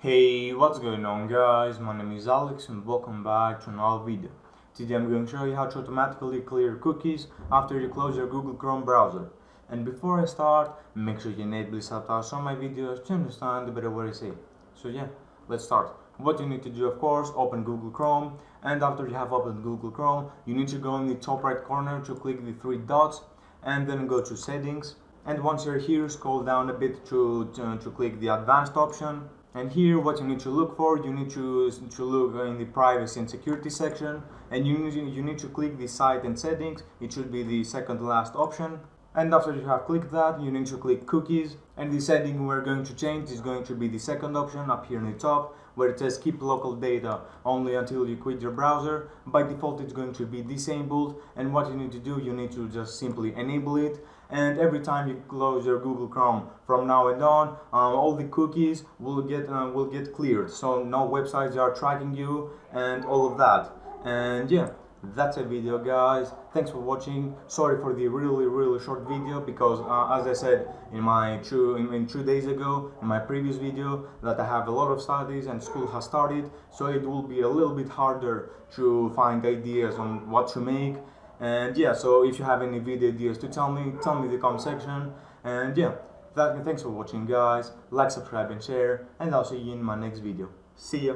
Hey, what's going on guys? My name is Alex and welcome back to another video. Today I'm going to show you how to automatically clear cookies after you close your Google Chrome browser. And before I start, make sure you enable subtitles on my videos to understand the better what I say. So yeah, let's start. What you need to do, of course, open Google Chrome, and after you have opened Google Chrome, you need to go in the top right corner to click the three dots and then go to settings. And once you're here, scroll down a bit to click the advanced option. And here what you need to look for, you need to look in the privacy and security section, and you need to click the site and settings. It should be the second to last option. And after you have clicked that, you need to click cookies, and the setting we're going to change is going to be the second option up here in the top, where it says keep local data only until you quit your browser. By default it's going to be disabled, and what you need to do, you need to just simply enable it, and every time you close your Google Chrome from now on, all the cookies will get cleared, so no websites are tracking you and all of that. And yeah, that's a video guys. Thanks for watching. Sorry for the really short video, because as I said in 2 days ago in my previous video, that I have a lot of studies and school has started, so it will be a little bit harder to find ideas on what to make. And yeah, so if you have any video ideas to tell me in the comment section. And yeah, thanks for watching guys. Like, subscribe and share, and I'll see you in my next video. See ya.